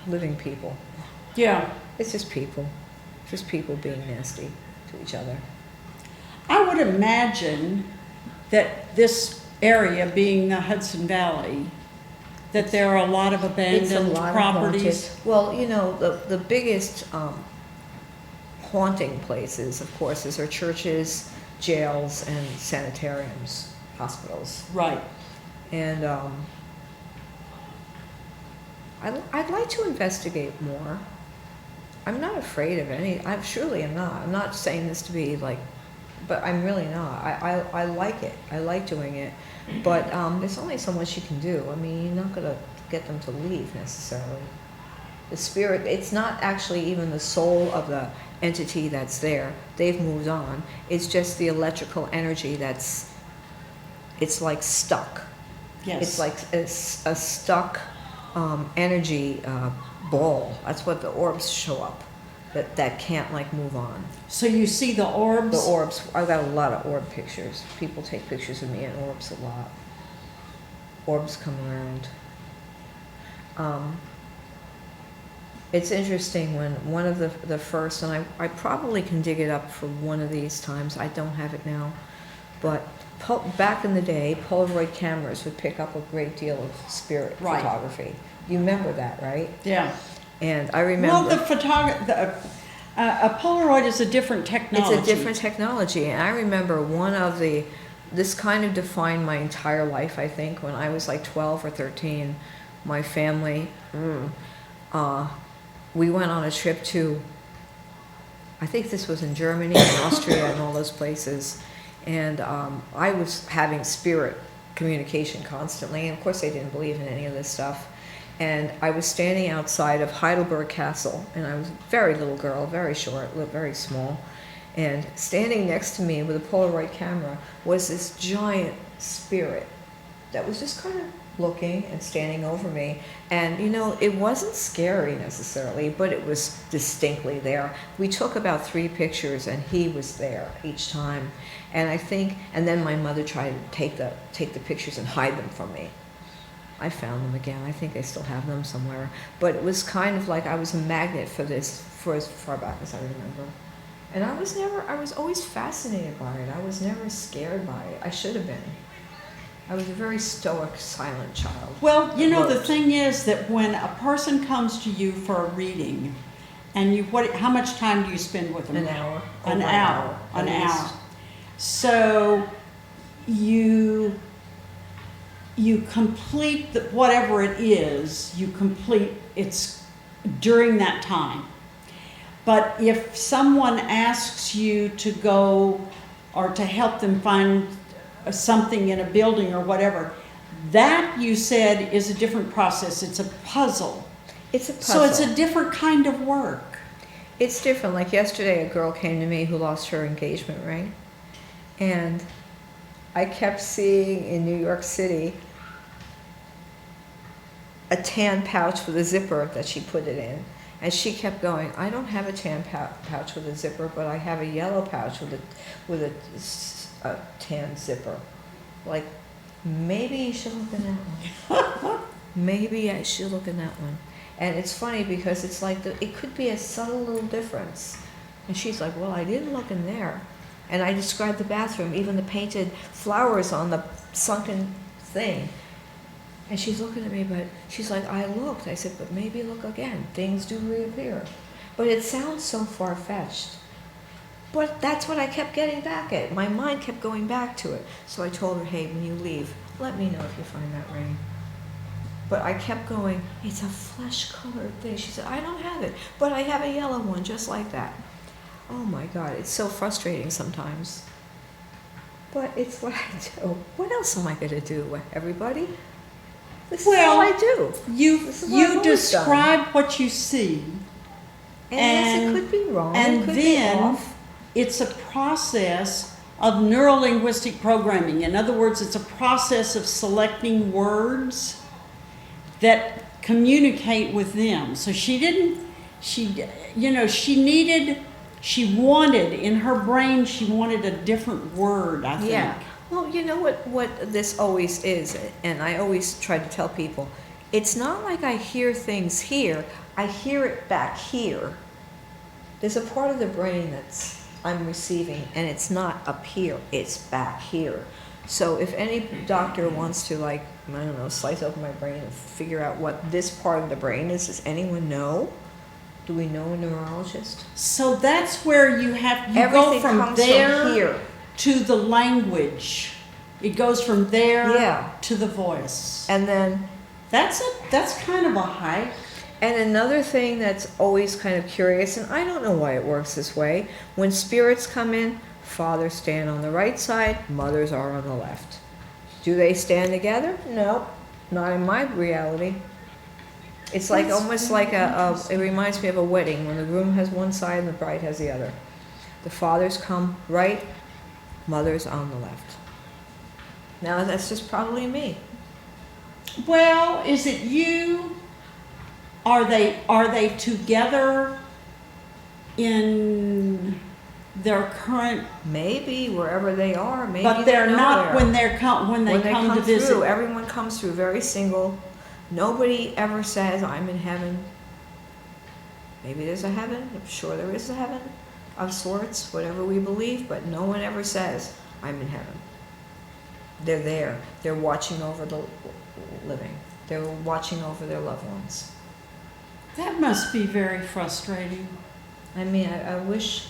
living people. Yeah. It's just people being nasty to each other. I would imagine that this area, being the Hudson Valley, that there are a lot of It's a abandoned lot of properties? haunted. Well, you know, the biggest haunting places, of course, is our churches, jails, and sanitariums, hospitals. Right. And I'd like to investigate more. I'm not afraid of any. I surely am not. I'm not saying this to be like, but I'm really not. I like it. I like doing it. But there's only so much you can do. I mean, you're not going to get them to leave necessarily. The spirit, it's not actually even the soul of the entity that's there. They've moved on. It's just the electrical energy it's like stuck. Yes. It's like a stuck energy ball. That's what the orbs show up, that can't like move on. So you see the orbs? The orbs, I've got a lot of orb pictures. People take pictures of me in orbs a lot. Orbs come around. It's interesting when one of the first, and I probably can dig it up for one of these times, I don't have it now, but back in the day, Polaroid cameras would pick up a great deal of spirit Right. photography. You remember that, right? Yeah. And I remember... Well, a Polaroid is a different technology. It's a different technology, and I remember this kind of defined my entire life, I think, when I was like 12 or 13, my family, we went on a trip to, I think this was in Germany and Austria and all those places, and I was having spirit communication constantly, and of course they didn't believe in any of this stuff. And I was standing outside of Heidelberg Castle, and I was a very little girl, very short, very small, and standing next to me with a Polaroid camera was this giant spirit that was just kind of looking and standing over me. And, you know, it wasn't scary necessarily, but it was distinctly there. We took about 3 pictures, and he was there each time. And I think, and then my mother tried to take the pictures and hide them from me. I found them again. I think I still have them somewhere. But it was kind of like I was a magnet for this for as far back as I remember. And I was always fascinated by it. I was never scared by it. I should have been. I was a very stoic, silent child. Well, you know, the thing is that when a person comes to you for a reading, and how much time do you spend with them? An hour. An hour. An at hour. least. So you complete whatever it is, it's during that time. But if someone asks you to go or to help them find something in a building or whatever, that you said is a different process. It's a puzzle. It's a puzzle. So it's a different kind of work. It's different. Like yesterday, a girl came to me who lost her engagement ring. And I kept seeing in New York City a tan pouch with a zipper that she put it in. And she kept going, I don't have a tan pouch with a zipper, but I have a yellow pouch with a tan zipper. Like, maybe you should look in that one. Maybe I should look in that one. And it's funny because it's like, it could be a subtle little difference. And she's like, well, I didn't look in there. And I described the bathroom, even the painted flowers on the sunken thing. And she's looking at me, but she's like, I looked. I said, but maybe look again. Things do reappear. But it sounds so far-fetched. But that's what I kept getting back at. My mind kept going back to it. So I told her, hey, when you leave, let me know if you find that ring. But I kept going, it's a flesh-colored thing. She said, I don't have it, but I have a yellow one just like that. Oh my God, it's so frustrating sometimes. But it's what I do. What else am I going to do, everybody? This is all I do. You describe what you see. And yes, it could be wrong. And it could then be off. It's a process of neuro-linguistic programming. In other words, it's a process of selecting words that communicate with them. So she wanted, in her brain, she wanted a different word, I think. Yeah. Well, you know what this always is, and I always try to tell people, it's not like I hear things here, I hear it back here. There's a part of the brain I'm receiving, and it's not up here, it's back here. So if any doctor wants to, like, I don't know, slice open my brain and figure out what this part of the brain is, does anyone know? Do we know a neurologist? So that's where you go Everything from comes there from here. to the language. It goes from there Yeah. to the voice. And then, That's kind of a hike. and another thing that's always kind of curious, and I don't know why it works this way, when spirits come in, fathers stand on the right side, mothers are on the left. Do they stand together? No, not in my reality. It's like That's almost very like it reminds me of a wedding when the groom has one side and the bride has the other. The fathers come right, mothers on the left. Now that's just probably me. Well, is it you? Are they together in their current? Maybe wherever they are, maybe But they're not when they come when they to come visit. through. Everyone comes through very single. Nobody ever says, I'm in heaven. Maybe there's a heaven. I'm sure there is a heaven of sorts, whatever we believe, but no one ever says, I'm in heaven. They're there. They're watching over the living. They're watching over their loved ones. That must be very frustrating. I mean, I wish,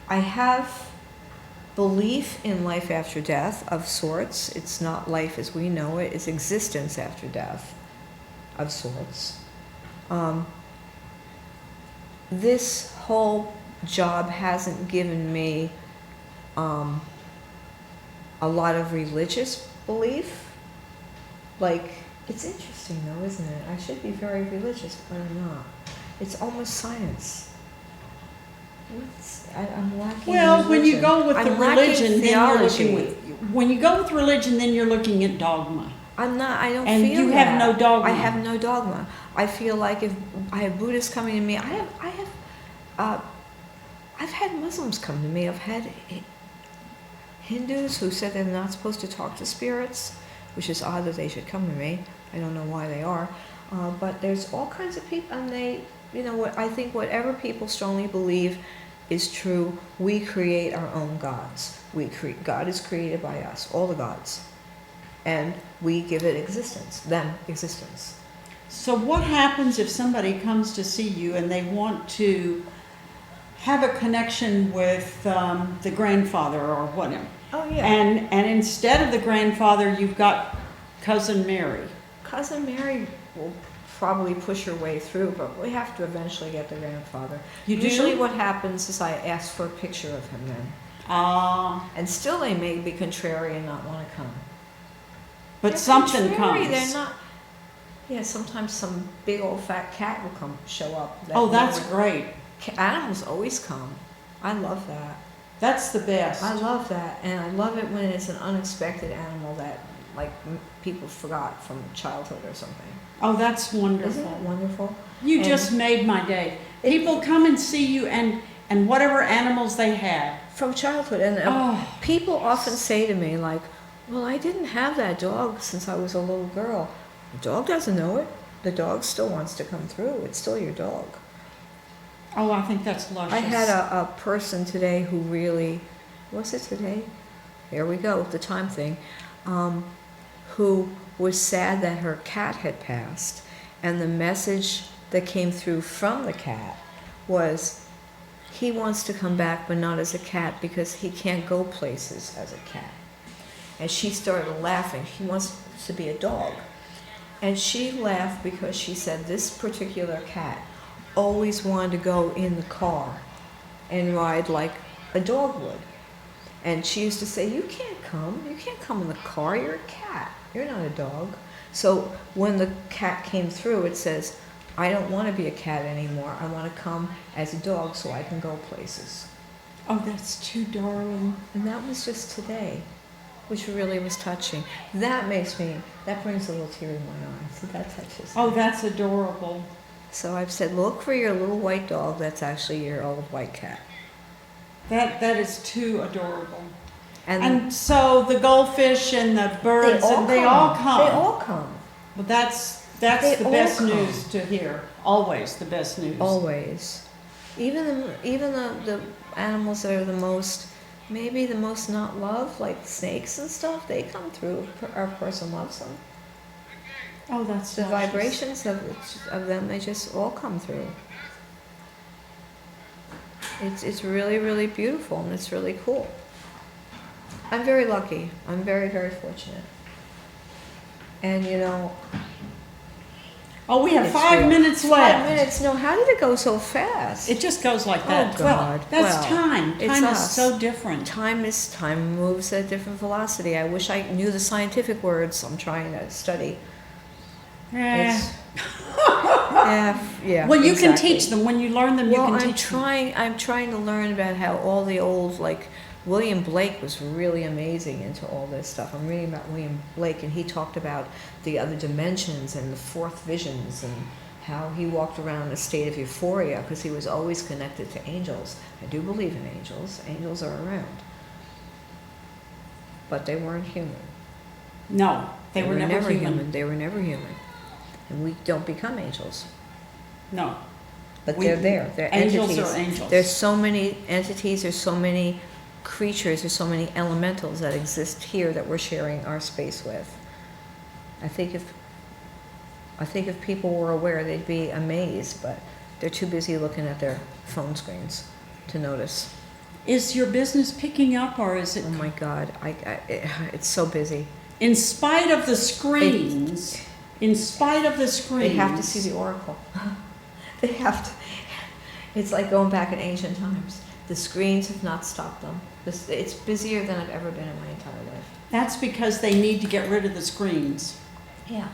I have belief in life after death of sorts. It's not life as we know it, it's existence after death of sorts. This whole job hasn't given me a lot of religious belief. Like, it's interesting though, isn't it? I should be very religious, but I'm not. It's almost science. I'm lacking. Well, when you go with the I'm lacking religion, then you're looking theology. when you go with religion, then you're looking at dogma. I'm not. I don't And feel you that. have no dogma. I have no dogma. I feel like if I have Buddhists coming to me, I've had Muslims come to me. I've had Hindus who said they're not supposed to talk to spirits, which is odd that they should come to me. I don't know why they are, but there's all kinds of people, and I think whatever people strongly believe is true. We create our own gods. God is created by us, all the gods, and we give it existence. So what happens if somebody comes to see you and they want to have a connection with the grandfather or whatever? Oh yeah. And instead of the grandfather, you've got Cousin Mary. Cousin Mary will probably push her way through, but we have to eventually get the grandfather. You do? Usually what happens is I ask for a picture of him then. And still they may be contrary and not want to come. But They're something contrary, comes. They're not. Yeah, sometimes some big old fat cat will show up. Oh, that's great. Animals always come. I love that. That's the best. I love that, and I love it when it's an unexpected animal that, like, people forgot from childhood or something. Oh, that's wonderful. Isn't it wonderful? You And just made my day. People come and see you and whatever animals they had. from childhood, and Oh. people often say to me, like, well, I didn't have that dog since I was a little girl. The dog doesn't know it. The dog still wants to come through. It's still your dog. Oh, I think that's luscious. I had a person today who really, was it today? Here we go, the time thing, who was sad that her cat had passed, and the message that came through from the cat was, he wants to come back but not as a cat because he can't go places as a cat. And she started laughing. He wants to be a dog. And she laughed because she said this particular cat always wanted to go in the car and ride like a dog would. And she used to say, you can't come in the car, you're a cat, you're not a dog. So when the cat came through, it says, I don't want to be a cat anymore, I want to come as a dog so I can go places. Oh, that's too darling. And that was just today, which really was touching. That brings a little tear in my eye, so that touches me. Oh, that's adorable. So I've said, look for your little white dog that's actually your old white cat. That is too adorable. And And so the goldfish and the birds, they all They come. all come. But that's They the all best come. news to hear. Always the best news. Always. Even the animals that are the most maybe the most not loved, like snakes and stuff, they come through. Our person loves them. Oh, that's The delicious. vibrations of them, they just all come through. It's really, really beautiful, and it's really cool. I'm very lucky. I'm very, very fortunate. And you know, Oh, we have it's 5 real. minutes left. 5 minutes. No, how did it go so fast? It just goes like that. Oh, God. Well, that's Well, time. it's Time is us. so different. Time moves at a different velocity. I wish I knew the scientific words. I'm trying to study. Eh. It's, yeah. Well, you can exactly. teach them. When you learn them, you Well, can I'm teach them. I'm trying to learn about how all the old, like William Blake was really amazing into all this stuff. I'm reading about William Blake, and he talked about the other dimensions and the fourth visions, and how he walked around in a state of euphoria because he was always connected to angels. I do believe in angels. Angels are around, but they weren't human. No, they were never human. They were never human, and we don't become angels. No. But We- they're there. They're Angels entities. are angels. There's so many entities. There's so many creatures. There's so many elementals that exist here that we're sharing our space with. I think if people were aware, they'd be amazed. But they're too busy looking at their phone screens to notice. Is your business picking up, or is it? Oh my God! It's so busy. In spite of the screens, in spite of the screens, They have to see the oracle. They have to. It's like going back in ancient times. The screens have not stopped them. It's busier than I've ever been in my entire life. That's because they need to get rid of the screens. Yeah.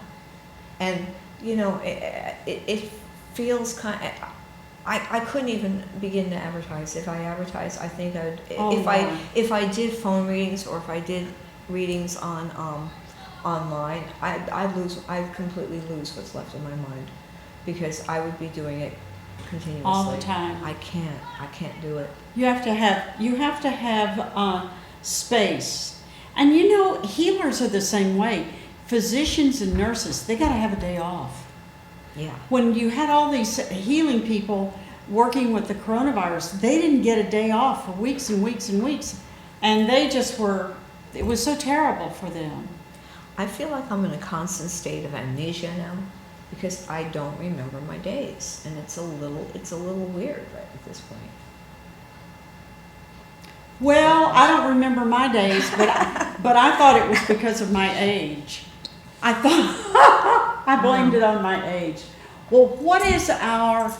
And, you know, it feels kind of, I couldn't even begin to advertise. If I advertised, I think I'd, Oh, wow. if I did phone readings, or if I did readings on online, I'd completely lose what's left in my mind, because I would be doing it continuously. All the time. I can't do it. You have to have space. And you know, healers are the same way. Physicians and nurses, they got to have a day off. Yeah. When you had all these healing people working with the coronavirus, they didn't get a day off for weeks and weeks and weeks. And they just were, it was so terrible for them. I feel like I'm in a constant state of amnesia now, because I don't remember my days, and it's a little weird right at this point. Well, I don't remember my days, but I thought it was because of my age. I blamed it on my age. Well, what is our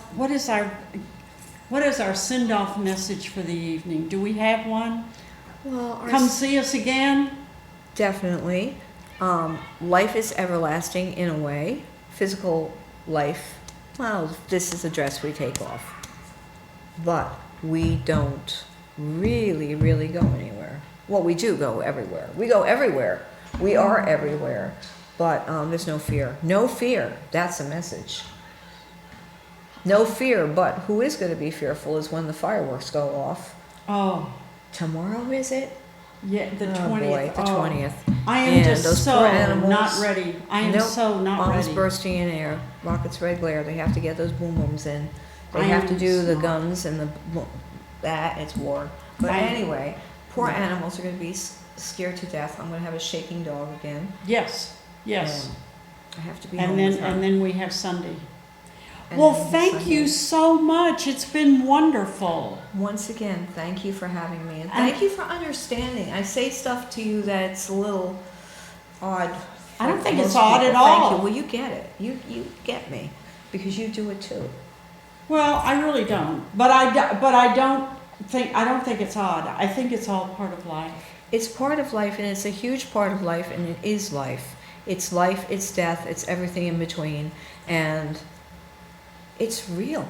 send-off message for the evening? Do we have one? Well, Come see us again. definitely. Life is everlasting in a way. Physical life, well, this is a dress we take off. But we don't really, really go anywhere. Well, we do go everywhere. We go everywhere. We are everywhere. But there's no fear. No fear. That's a message. No fear, but who is going to be fearful is when the fireworks go off. Oh, Tomorrow, is it? yeah, the 20th. Oh boy, the 20th. I am And just those so poor animals, not ready. I am Nope. so not Bombs ready. bursting in air, rockets red glare. They have to get those boom booms in. They I have to am do the so- guns and that. It's war. But I- anyway, poor Yeah. animals are going to be scared to death. I'm going to have a shaking dog again. Yes, yes. And I have to be And home then with her. and then we have Sunday. And Well, then thank Sunday. you so much. It's been wonderful. Once again, thank you for having me, and And- thank you for understanding. I say stuff to you that's a little odd. I don't for think it's most odd people. at Thank all. you. Well, you get it. You get me, because you do it too. Well, I really don't. But I don't think it's odd. I think it's all part of life. It's part of life, and it's a huge part of life, and it is life. It's life, it's death, it's everything in between, and it's real,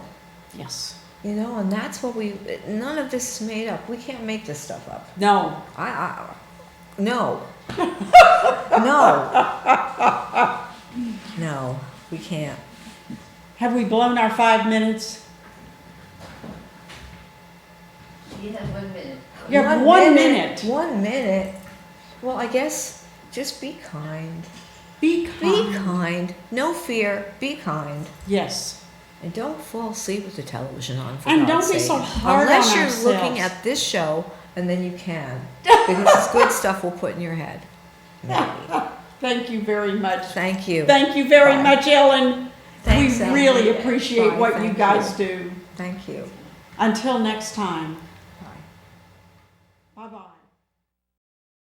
Yes. you know, and that's what none of this is made up. We can't make this stuff up. No. No. No, we can't. Have we blown our 5 minutes? You have 1 minute. You have 1 minute. 1 minute. Well, I guess just be kind. Be Be kind. kind. No fear. Be kind. Yes. And don't fall asleep with the television on, for And God's don't be sake. so hard Unless on you're ourselves. looking at this show and then you can. Because it's good stuff we'll put in your head. Maybe. Thank you very much. Thank you. Thank you very Bye. much, Ellen. Thanks, We Ellen. really appreciate Bye, what you thank guys you. do. Thank you. Until next time. Bye. Bye-bye.